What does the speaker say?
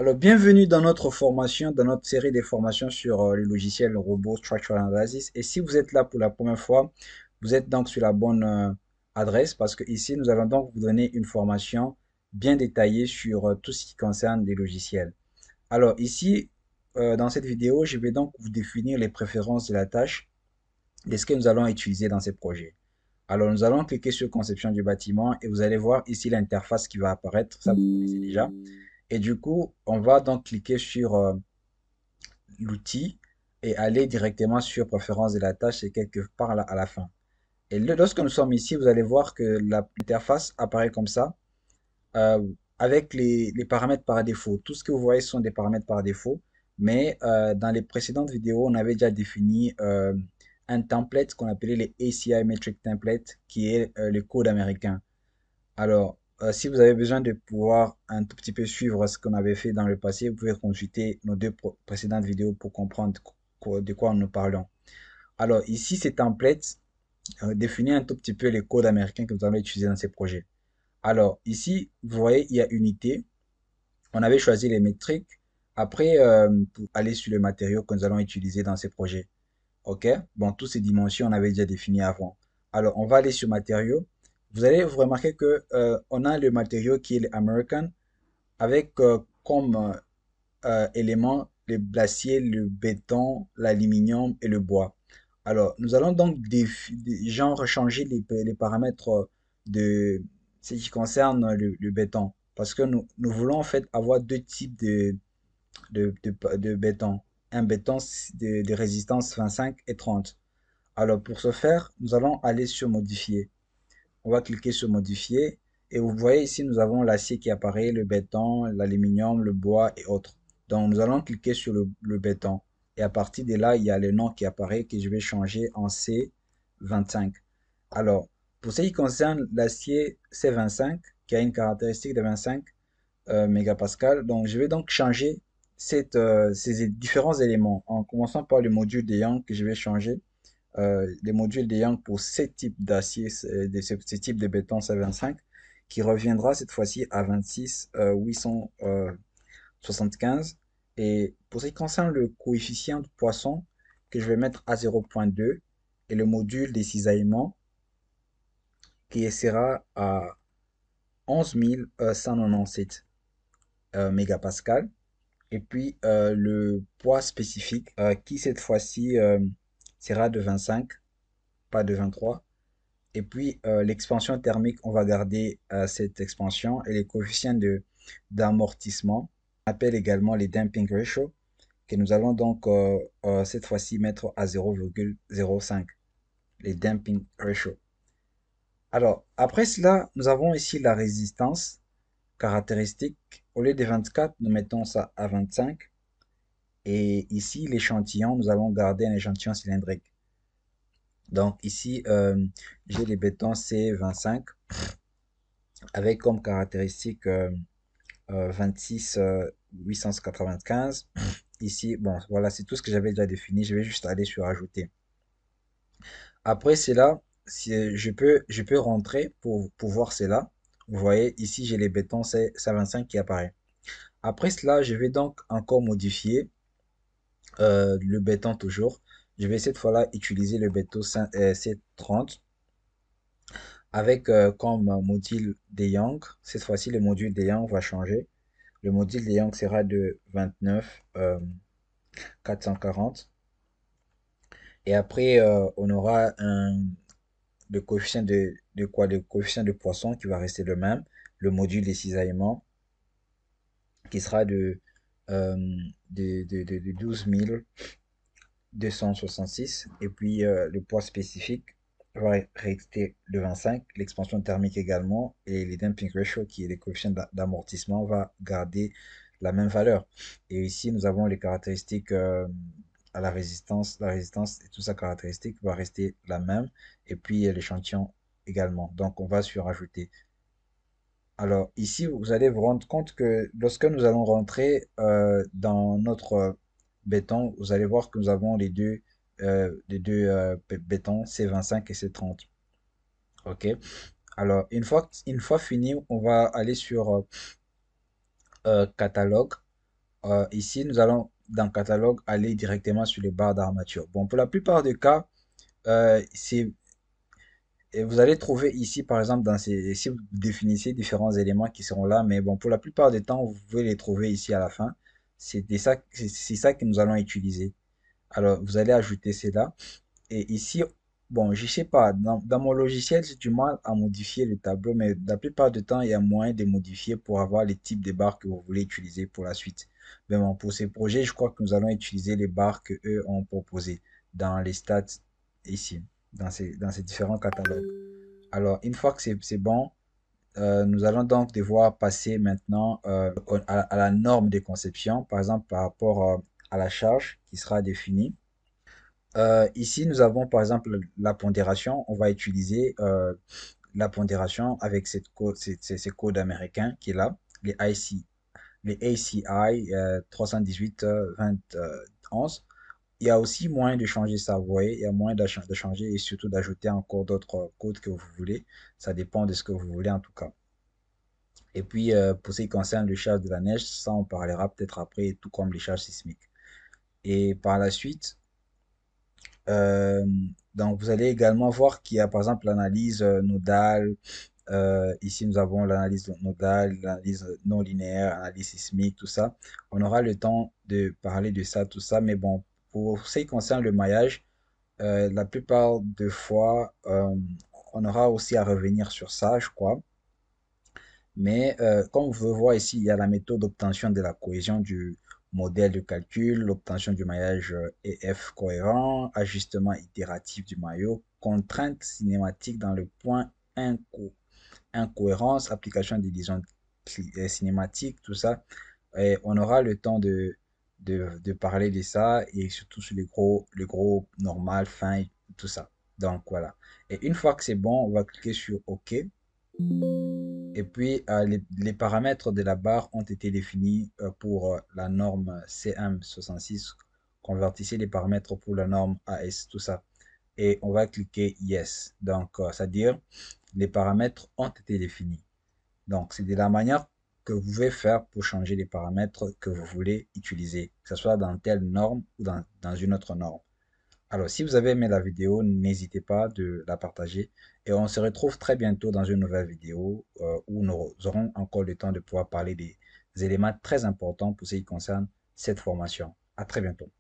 Alors, bienvenue dans notre formation, dans notre série de formations sur le logiciel Robot Structural Analysis. Et si vous êtes là pour la première fois, vous êtes donc sur la bonne adresse parce que ici, nous allons donc vous donner une formation bien détaillée sur tout ce qui concerne les logiciels. Alors, ici, dans cette vidéo, je vais donc vous définir les préférences de la tâche de ce que nous allons utiliser dans ces projets. Alors, nous allons cliquer sur conception du bâtiment et vous allez voir ici l'interface qui va apparaître. Ça, vous connaissez déjà. Et du coup, on va donc cliquer sur l'outil et aller directement sur préférences de la tâche et quelque part là, à la fin. Et lorsque nous sommes ici, vous allez voir que l'interface apparaît comme ça, euh, avec les paramètres par défaut. Tout ce que vous voyez sont des paramètres par défaut, mais dans les précédentes vidéos, on avait déjà défini un template qu'on appelait les ACI Metric Template, qui est le code américain. Alors, si vous avez besoin de pouvoir un tout petit peu suivre ce qu'on avait fait dans le passé, vous pouvez consulter nos deux précédentes vidéos pour comprendre de quoi nous parlons. Alors, ici, ces templates définissent un tout petit peu les codes américains que vous allez utiliser dans ces projets. Alors, ici, vous voyez, il y a unité. On avait choisi les métriques. Après, pour aller sur le matériau que nous allons utiliser dans ces projets. OK? Bon, toutes ces dimensions, on avait déjà défini avant. Alors, on va aller sur matériaux. Vous allez vous remarquer que on a le matériau qui est l'American avec comme éléments l'acier, le béton, l'aluminium et le bois. Alors, nous allons donc genre changer les paramètres de ce qui concerne le béton. Parce que nous voulons en fait avoir deux types de béton. Un béton de résistance 25 et 30. Alors pour ce faire, nous allons aller sur modifier. On va cliquer sur modifier et vous voyez ici nous avons l'acier qui apparaît, le béton, l'aluminium, le bois et autres. Donc nous allons cliquer sur le béton et à partir de là il y a le nom qui apparaît que je vais changer en C25. Alors pour ce qui concerne l'acier C25 qui a une caractéristique de 25 mégapascal, donc je vais donc changer ces différents éléments en commençant par le module de Young que je vais changer les modules de Young pour ces types d'acier, ces types de béton C25, qui reviendra cette fois-ci à 26 875. Et pour ce qui concerne le coefficient de poisson, que je vais mettre à 0,2, et le module des cisaillements, qui sera à 11 197 mégapascal. Et puis le poids spécifique, qui cette fois-ci sera de 25, pas de 23. Et puis, l'expansion thermique, on va garder cette expansion et les coefficients d'amortissement. On appelle également les damping ratio, que nous allons donc cette fois-ci mettre à 0,05, les damping ratio. Alors, après cela, nous avons ici la résistance caractéristique. Au lieu de 24, nous mettons ça à 25. Et ici, l'échantillon, nous allons garder un échantillon cylindrique. Donc ici, j'ai les bétons C25 avec comme caractéristique 26 895. Ici, bon, voilà, c'est tout ce que j'avais déjà défini. Je vais juste aller sur ajouter. Après cela, si je peux rentrer pour voir cela. Vous voyez, ici, j'ai les bétons, c'est 25 qui apparaît. Après cela, je vais donc encore modifier le béton toujours. Je vais cette fois-là utiliser le béton C30 avec comme module de Young. Cette fois-ci, le module de Young va changer. Le module de Young sera de 29 440. Et après, on aura le coefficient de quoi? Le coefficient de Poisson qui va rester le même. Le module des cisaillements qui sera euh, de 12 266. Et puis, le poids spécifique va rester de 25. L'expansion thermique également. Et les damping ratio, qui est les coefficients d'amortissement, va garder la même valeur. Et ici, nous avons les caractéristiques à la résistance et toute sa caractéristique va rester la même. Et puis, l'échantillon également. Donc, on va surajouter. Alors, ici, vous allez vous rendre compte que lorsque nous allons rentrer dans notre béton, vous allez voir que nous avons les deux bétons C25 et C30. OK? Alors, une fois fini, on va aller sur catalogue. Ici, nous allons dans catalogue aller directement sur les barres d'armature. Bon, pour la plupart des cas, c'est et vous allez trouver ici, par exemple, si vous définissez différents éléments qui seront là, mais bon, pour la plupart des temps, vous pouvez les trouver ici à la fin. C'est ça que nous allons utiliser. Alors, vous allez ajouter cela. Et ici, bon, je sais pas, dans mon logiciel, j'ai du mal à modifier le tableau, mais la plupart du temps, il y a moyen de modifier pour avoir les types de barres que vous voulez utiliser pour la suite. Mais bon, pour ces projets, je crois que nous allons utiliser les barres que eux ont proposées dans les stats ici, dans ces différents catalogues. Alors, une fois que c'est bon, nous allons donc devoir passer maintenant à la norme de conception, par exemple par rapport à la charge qui sera définie. Ici, nous avons par exemple la pondération. On va utiliser la pondération avec ces codes américains qui est là, les IC, les ACI 318 20 11. Il y a aussi moyen de changer ça, vous voyez, il y a moyen de changer et surtout d'ajouter encore d'autres codes que vous voulez. Ça dépend de ce que vous voulez en tout cas. Et puis, pour ce qui concerne le charge de la neige, ça on parlera peut-être après, tout comme les charges sismiques. Et par la suite, Euh, donc, vous allez également voir qu'il y a par exemple l'analyse nodale. Ici, nous avons l'analyse nodale, l'analyse non linéaire, l'analyse sismique, tout ça. On aura le temps de parler de ça, tout ça. Mais bon, pour ce qui concerne le maillage, la plupart des fois, on aura aussi à revenir sur ça, je crois. Mais comme vous pouvez voir ici, il y a la méthode d'obtention de la cohésion du modèle de calcul, l'obtention du maillage EF cohérent, ajustement itératif du maillot, contrainte cinématique dans le point incohérence, application des liaisons cinématiques, tout ça. Et on aura le temps de parler de ça et surtout sur le gros normal, fin, tout ça. Donc voilà. Et une fois que c'est bon, on va cliquer sur OK. Et puis, les paramètres de la barre ont été définis pour la norme CM66. Convertissez les paramètres pour la norme AS, tout ça. Et on va cliquer Yes. Donc, c'est-à-dire, les paramètres ont été définis. Donc, c'est de la manière que vous pouvez faire pour changer les paramètres que vous voulez utiliser, que ce soit dans telle norme ou dans une autre norme. Alors, si vous avez aimé la vidéo, n'hésitez pas de la partager et on se retrouve très bientôt dans une nouvelle vidéo où nous aurons encore le temps de pouvoir parler des éléments très importants pour ce qui concerne cette formation. À très bientôt.